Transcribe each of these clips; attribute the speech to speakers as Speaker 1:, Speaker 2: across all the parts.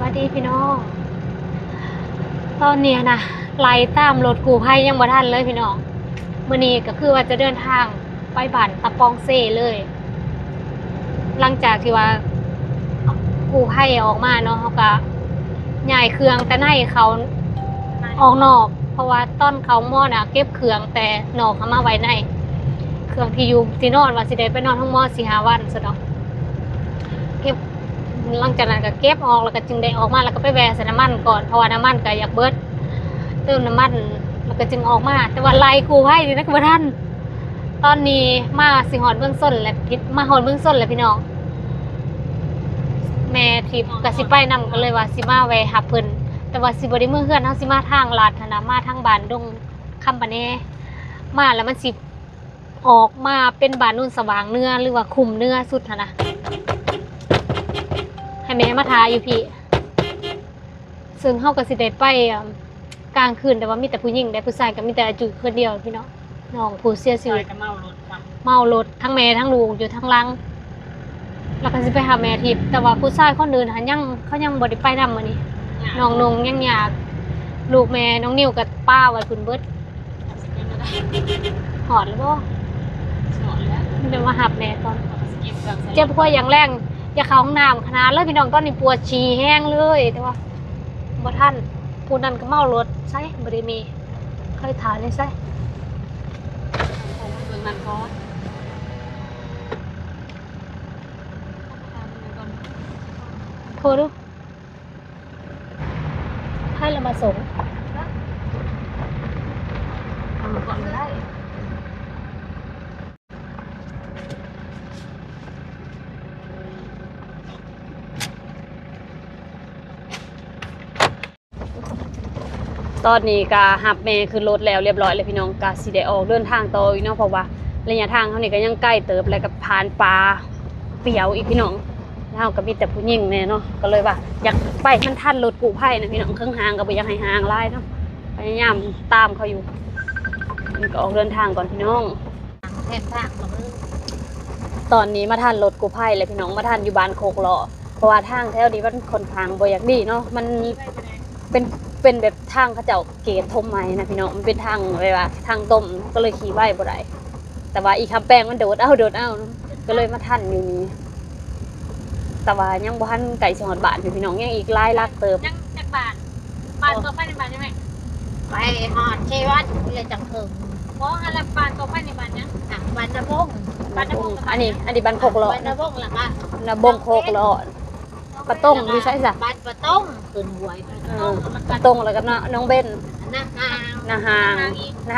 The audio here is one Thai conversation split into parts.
Speaker 1: วัสดีพี่น้องตอนนี้นะไล่ตามรถกู้ภัยยังบ่ทันเลยพี่น้องมื้อนี้ก็คือว่าจะเดินทางไปบ้านตะปองเซ่เลย หลังจากที่ว่ากู้ภัยออกมาเนาะเขาก็ย้ายเครื่องแต่ในเขาออกนอก เพราะว่าต้นเขาหม้อน่ะเก็บเครื่องแต่นอกเขามาไว้ในเครื่องที่อยู่ที่นอนว่าสิได้ไปนอนทั้งหม้อ4-5 วันซะเนาะเก็บหลังจากนั้นก็เก็บออกแล้วก็จึงได้ออกมาแล้วก็ไปแวะใส่น้ำมันก่อนเพราะว่าน้ำมันก็อยากเบิดเติมน้ำมันแล้วก็จึงออกมาแต่ว่าไล่กู้ภัยนี่นะบ่ทันตอนนี้มาสิฮอดเบื้องต้นแล้วมาฮอดเบื้องต้นแล้วพี่น้องแม่ทิพย์ก็สิไปนำกันเลยว่าสิมาแวะหาเพิ่นแต่ว่าสิบ่ได้มื้อเฮือนเฮาสิมาทางลาดนะมาทางบ้านดงคำปะแน่มาแล้วมันสิออกมาเป็นบ้านนุ่นสว่างเนื้อหรือว่าคุมเนื้อสุดนะให้แม่มาทาอยู่พี่ซึ่งเฮาก็สิได้ไปกลางคืนแต่ว่ามีแต่ผู้หญิงได้ผู้ชายก็มีแต่จุคนเดียวพี่น้องน้องผู้เสียชีวิตเมารถทั้งแม่ทั้งลูกอยู่ทั้งหลังแล้วก็สิไปหาแม่ทิพย์แต่ว่าผู้ชายคนอื่นเขายังบ่ได้ไปนำมื้อนี้น้องนงยังอยากลูกแม่น้องนิวกับป้าไว้พุ่นเบิดหอดแล้วบ่หอดแล้วเดี๋ยวมาหับแม่ก่อนเจ็บกว่าอย่างแรงอย่าเข้าห้องน้ำขนาดเลยพี่น้องตอนนี้ปวดฉี่แห้งเลยแต่ว่าบ่ทันผู้นั้นก็เมารถใช่บ่ได้มีเคยถามเลยใช่เบิ่งมันก่อนโทรดูให้เรามาส่งก่อนได้ตอนนี้ก็หับแม่ขึ้นรถแล้วเรียบร้อยเลยพี่น้องก็สิได้ออกเดินทางต่ออีกเนาะเพราะว่าระยะทางเท่านี้ก็ยังใกล้เติบแล้วก็ผ่านป่าเปลี่ยวอีกพี่น้องแล้วก็มีแต่ผู้หญิงแน่เนาะก็เลยว่าอยากไปมันทันรถกู้ภัยนะพี่น้องเครื่องห่างก็บ่อยากให้ห่างหลายเนาะพยายามตามเขาอยู่มันก็ออกเดินทางก่อนพี่น้องแทนทางตอนนี้มาทันรถกู้ภัยเลยพี่น้องมาทันอยู่บ้านโคกหล่อเพราะว่าทางแถวนี้มันค่อนข้างบ่อยากดีเนาะมันเป็นแบบทางเขาเจ้าเกตทมไม้นะพี่น้องมันเป็นทางแบบว่าทางต้มก็เลยขี่ไว้บ่ได้แต่ว่าอีคำแปลงมันโดดเอาก็เลยมาทันอยู่นี้แต่ว่ายังบ่ทันไก่สิฮอดบ้านพี่น้องยังอีกหลายลักเติบ
Speaker 2: ยังจากบ้านตัวไปในบ้านใช่ไหม
Speaker 3: ไปหอดเชวัดเลยจังเพิ่ง
Speaker 2: เพราะอะไรบ้านตัวไปในบ้านยัง
Speaker 3: บ้านนาบง
Speaker 1: อันนี้บ้านโคกหล่อ
Speaker 3: บ้านนาบงหลังอ่ะ
Speaker 1: นาบงโคกหล่อปะต้งอยู่ใช่จ้ะ
Speaker 3: บ้านปะต้งขึ้นหวย
Speaker 1: ปะต้งแล้วก็น้องเบน
Speaker 3: นาฮาง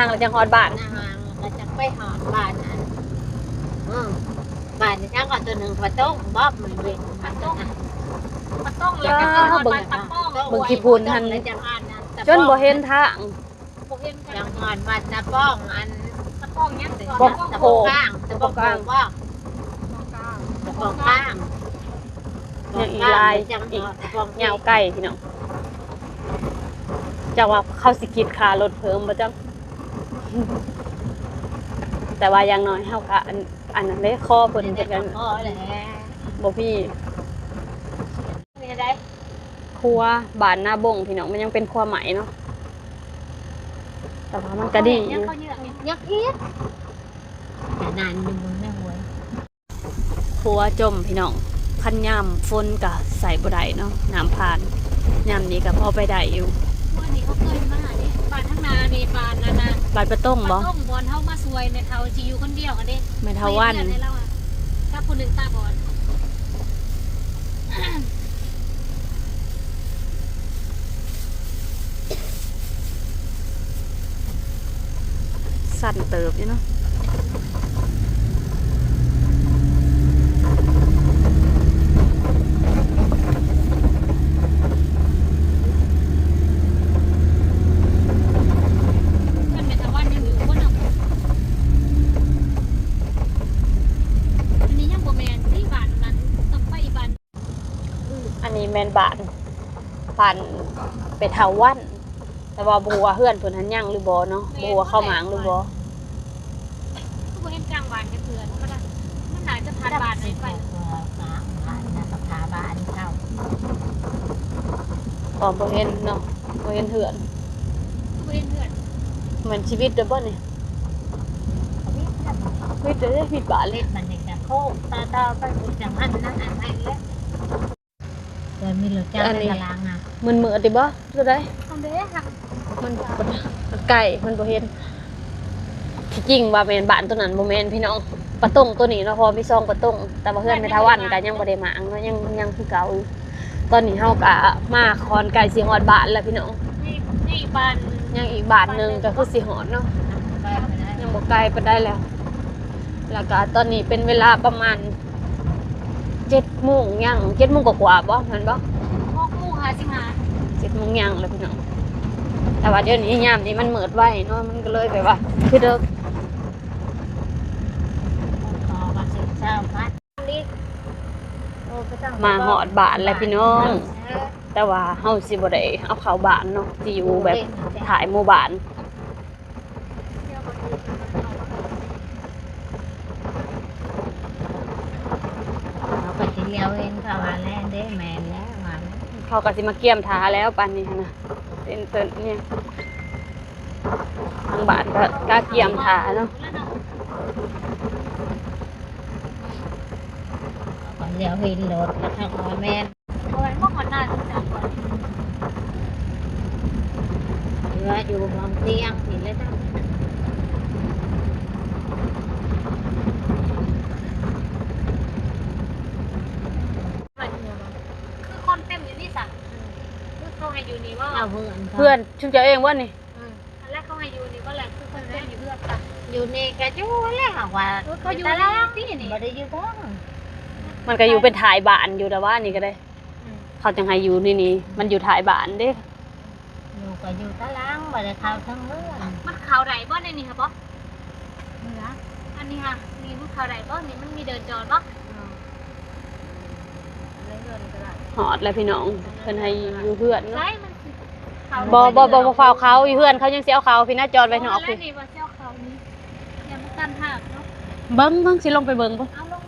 Speaker 1: แล้วจังฮอดบ้าน
Speaker 3: นาฮางแล้วจังไปหอดบ้านนั้นบ้านนี่ทั้งก่อนตัวหนึ่งปะต้งบ๊อบมันเว้น
Speaker 2: ปะต้งแล้วก็บ้านตะป้อง
Speaker 1: เบิ่งขี้พูนทันจนบ่เห็นทาง
Speaker 3: จังหอดบ้านตะป้องอัน
Speaker 2: ตะป้องยัง
Speaker 3: ตะป้องข้างตะป้องข้างว่าตะป้องข้าง
Speaker 1: ยังอีกลายอีกเงาไก่พี่น้องจะว่าเข้าสิกิดคารถเพิ่มบ่จังแต่ว่าอย่างน้อยเฮาก็อันนั้นได้ข้อเพิ่นกันบ่พี่
Speaker 3: นี่ได้
Speaker 1: ครัวบ้านนาบงพี่น้องมันยังเป็นครัวใหม่เนาะแต่ว่ามันก็ดี
Speaker 3: ยังเขายักเอียดแต่นานอยู่มึงแม่หวย
Speaker 1: ครัวจมพี่น้องคันย่ำฝนก็ใส่บ่ได้เนาะน้ำผ่านย่ำนี้ก็พอไปได้อยู่
Speaker 2: วันนี้เขาเคยมาเนี่ยบ้านทั้งนาในบ้านนา
Speaker 1: บ้านปะต้งบ่
Speaker 2: ต้องบอลเฮามาซวยในเทาจีอยู่คนเดียวกันเด้
Speaker 1: ไม่เท่าวัน
Speaker 2: ถ้าคนหนึ่งตาบอด
Speaker 1: สั่นเติบอยู่เนาะแมนบานไปเทาวันแต่ว่าบัวเฮือนเพิ่นหันยังหรือบ่เนาะบัวเข้าหมางหรือบ่
Speaker 2: เห็นกลางบ้านจะเพื่อนก็ได้มันน่าจะผ่านบ้านไหนไป
Speaker 3: สถาบ้านเข้า
Speaker 1: พอบ่เห็นเนาะบ่เห็นเหือน
Speaker 2: เว้นเหือน
Speaker 1: เหมือนชีวิตเด้อบ่นี่ชีวิตเด้อผิดบาทเล
Speaker 3: เล็
Speaker 1: ย
Speaker 3: ดมันนี่จะโคกตาไปบุกจังหันนั่นอันไหนแล้วเดินมีรถจ้าในตารางอ่ะ
Speaker 1: มันมือติบ่จะได้
Speaker 2: ทำได้ค่ะ
Speaker 1: มันไก่มันบ่เห็นที่จริงว่าแม่นบ้านตัวนั้นบ่แม่นพี่น้องปะตงตัวนี้เนาะพอมีซองปะตงแต่ว่าเฮือนแม่ทาวันก็ยังบ่ได้หมางเนาะยังคือเก่าอยู่ตอนนี้เฮาก็มาคอนไก่สิฮอดบ้านแล้วพี่น้อง
Speaker 2: นี่บ้าน
Speaker 1: ยังอีกบ้านหนึงก็คือสิฮอดเนาะ
Speaker 3: ไปไม่ได้
Speaker 1: ยังบ่ไกลปานใดแล้ว แล้วก็ตอนนี้เป็นเวลาประมาณ7:00นยัง7:00นกว่าๆบ่แม่นบ่
Speaker 2: พอกมู่หาสิหา
Speaker 1: 7:00นยังแล้วพี่น้องแต่ว่าเดี๋ยวนี้ยามนี้มันมืดไว้เนาะมันก็เลยแบบว่าคือเด้อ
Speaker 3: ต่อมาสิเช้าพัดนี่โอ้ก็ต้อง
Speaker 1: มาหอดบ้านแล้วพี่น้อง แต่ว่าเฮาสิบ่ได้เอาเข้าบ้านเนาะสิอยู่แบบถ่ายหมู่บ้าน
Speaker 3: เราไปสิเลี้ยวเห็นเขาว่าแล่นได้แมนแล้วมา
Speaker 1: เขาก็สิมาเกี่ยมทาแล้วปานนี้หั้นนะเป็นเติ้นเนี่ยทางบ้านก็กล้าเกี่ยมทาเนาะ
Speaker 3: ก่อนเลี้ยวเห็นรถแล้วเขาว่าแมน
Speaker 2: โอ้ยเมื่อก่อนหน้าที่จะก่อน
Speaker 3: หรือว่าอยู่บนเตียงเห็นแล้วต้อง
Speaker 2: คือคนเต็มอยู่นี่สั่งคือเขาให้อยู่นี่ว่า
Speaker 3: เอาเพื่อน
Speaker 1: เพื่อนชุมเจ้าเองว่านี่
Speaker 2: อันแรกเขาให้อยู่นี่ว่าแหละคือคนเต็มอยู่เพื่อนกัน
Speaker 3: อยู่นี่ก็อยู่แล้วว่า
Speaker 2: เขาอยู่
Speaker 3: ตา
Speaker 2: นี่
Speaker 3: ราง
Speaker 2: ที่นี่
Speaker 3: บ่ได้อยู่บ้าง
Speaker 1: มันก็อยู่เป็นถ่ายบ้านอยู่แต่ว่านี่ก็ได้ เขาจังให้อยู่นี่มันอยู่ถ่ายบ้านเด้
Speaker 3: อยู่ก็อยู่ตารางบ่ได้เข้าทั้งเรื่อง
Speaker 2: มันข่าวไรบ้านในนี่ค่ะป๊ออันนี้ค่ะนี่มันข่าวไรบ้านนี่มันมีเดินจอดป๊อ
Speaker 1: หอดแล้วพี่น้องเพิ่นให้อยู่เพื่อน
Speaker 2: ใช่
Speaker 1: เนาะ
Speaker 2: มันคือข่าว
Speaker 1: บ่ฟ้าวเขาอยู่เพื่อนเขายังสิเอาเขาพี่น่าจอดไว้นอก
Speaker 2: แล้
Speaker 1: พี่
Speaker 2: วนี่ว่าเจ้าเขานี่ยังไม่กันหักเนาะ
Speaker 1: เบิ่งสิลงไปเบิ่งบ่
Speaker 2: เอาลง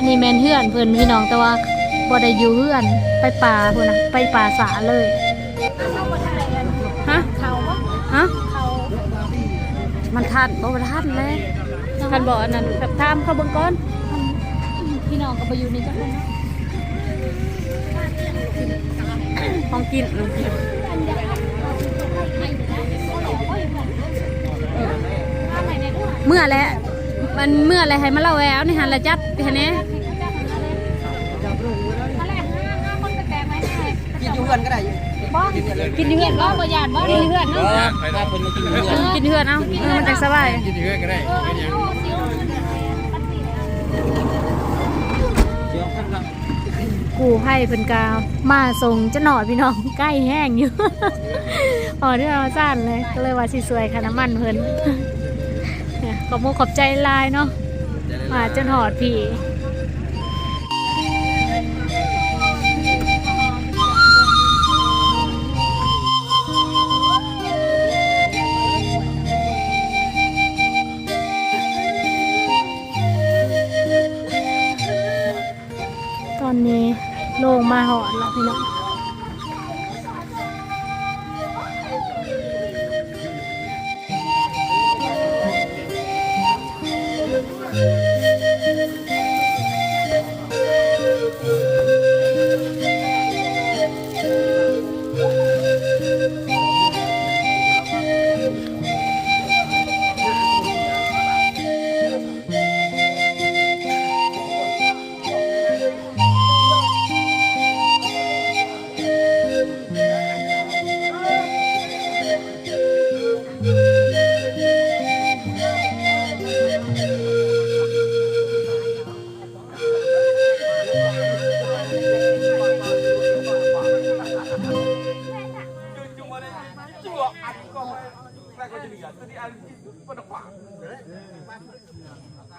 Speaker 4: นี่แมนเฮือนเพิ่นพี่น้องแต่ว่าบ่ได้อยู่เฮือนไปป่าพุ่นน่ะไปป่าสาเลยฮะฮะมันทันบ่ทันเลยทันบ่อันนั้นแบบถามเขาเบิ่งก่อนพี่น้องก็ไปอยู่นี่จักคนเนาะของกินเมื่อแหละมันเมื่อไรให้มาเล่าแล้วนี่หันละจัดทีนี้
Speaker 5: กินอยู่เพื่อนก็ได้
Speaker 1: กินอยู่เฮือนบ่
Speaker 4: บ่ยานบ่
Speaker 1: กินอยู่เฮือนเนาะ
Speaker 5: ถ้าคนมากินอยู่เพื่อน
Speaker 1: กินอยู่เฮือนเอามันจังสบาย
Speaker 5: กินอยู่เพื่อนก็ได้ไม่ยังเดี๋ยวขั้นละ
Speaker 4: กูให้เพิ่นกามาส่งจะหน่อยพี่น้องใกล้แห้งอยู่ พอที่เราซ่านเลยก็เลยว่าสิสวยค่ะน้ำมันเพิ่น เนี่ยขอบมุกขอบใจหลายเนาะมาจนหอดพี่ตอนนี้โล่งมาหอดแล้วพี่น้อง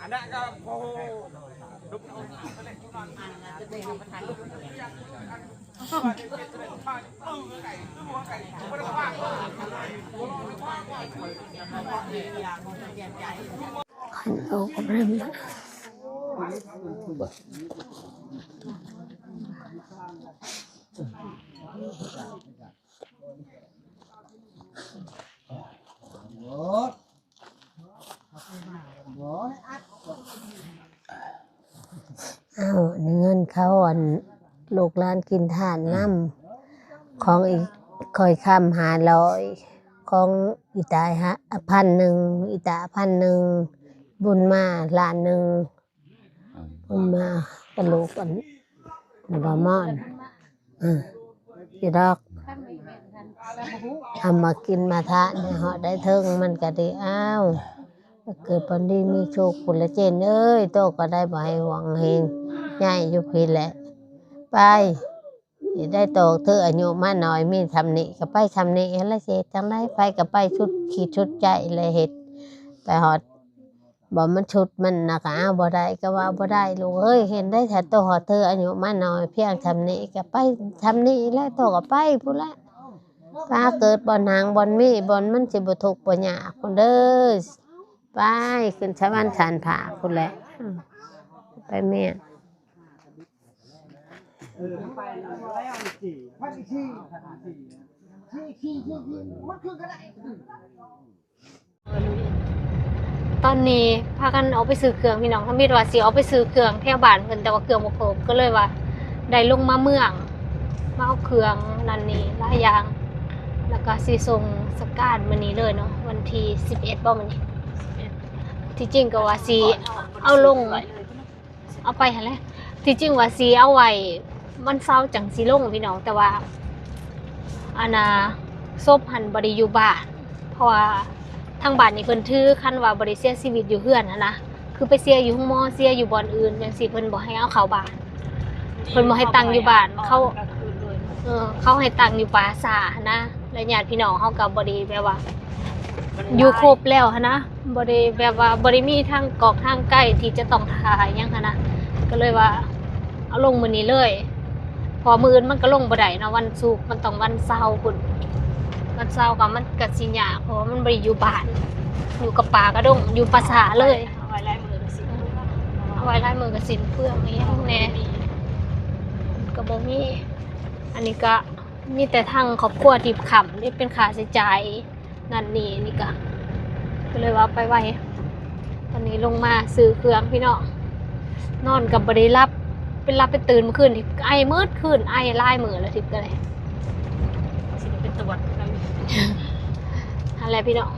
Speaker 5: อันนั้นก็โอ้โห
Speaker 4: เอาก็เริ่ม อ้าวนี่เงินเขาลูกหลานกินทานน้ำของอีกคอยคำ500ของอีตาย1,000อีตา1,000บุญมา1,000บุญมากระโหลกบามอนอีดอกเอามากินมาทะเนี่ยเหาะได้เทิงมันก็ดีอ้าวเกิดปันดีมีโชคผลเจนเอ้ยโตก็ได้บ่ให้หวังเฮงใหญ่อยู่พีแหละไปได้โตเธออายุมาหน่อยมีทำนี่ก็ไปทำนี่แล้วเสร็จจังได้ไปก็ไปชุดขีดชุดใจเลยเห็ดไปหอดบ่มันชุดมันนะคะบ่ได้ก็ว่าบ่ได้ลูกเอ้ยเห็นได้แต่โตหอดเธออายุมาหน่อยเพียงทำนี่ก็ไปทำนี่แล้วโตก็ไปพูดละป้าเกิดบ่นางบ่มีบ่มันสิบ่ทุกข์บ่ยากคนเด้อไปขึ้นชาวบ้านชานผาคนแหละไปแม่
Speaker 1: ตอนนี้พากันเอาไปซื้อเครื่องพี่น้องถ้ามีว่าสิเอาไปซื้อเครื่องแถวบ้านเพิ่นแต่ว่าเครื่องบ่ครบก็เลยว่าได้ลงมาเมืองมาเอาเครื่องนั่นนี่หลายอย่างแล้วก็สิส่งสการมื้อนี้เลยเนาะวันที่11บ่มื้อนี้ที่จริงก็ว่าสิเอาลงเอาไปหั่นแหละที่จริงว่าสิเอาไว้มันเช้าจังสิลงพี่น้องแต่ว่าอันน่ะศพหันบ่ได้อยู่บ้านเพราะว่าทางบ้านนี่เพิ่นถือคันว่าบ่ได้เสียชีวิตอยู่เฮือนนะคือไปเสียอยู่ห้องหมอเสียอยู่บ่อนอื่นจังซี่เพิ่นบ่ให้เอาเข้าบ้านเพิ่นบ่ให้ตั้งอยู่บ้านเขาให้ตั้งอยู่ป่าสานะและญาติพี่น้องเฮาก็บ่ได้แบบว่าอยู่ครบแล้วนะบ่ได้แบบว่าบ่ได้มีทางกอกทางใกล้ที่จะต้องถ่ายหยังนะก็เลยว่าเอาลงมื้อนี้เลยพอมื้ออื่นมันก็ลงบ่ได้เนาะวันศุกร์มันต้องวันเสาร์พุ่นวันเสาร์ก็มันก็สิยากเพราะว่ามันบ่ได้อยู่บ้านอยู่กับป่ากระดงอยู่ป่าสาเลยเอาไว้ลายมือก็สิ้นเปลืองอีหยังแน่ก็บ่มีอันนี้ก็มีแต่ทางครอบครัวที่ค้ำนี่เป็นค่าใช้จ่ายนั่นนี่ก็เลยว่าไปไว้ตอนนี้ลงมาซื้อเครื่องพี่น้องนอนกับบ่ได้รับไปตื่นเมื่อคืนที่ไอมืดคืนไอลายมือแล้วทิพย์ก็เลยสิเป็นตะวัดอะไรพี่น้อง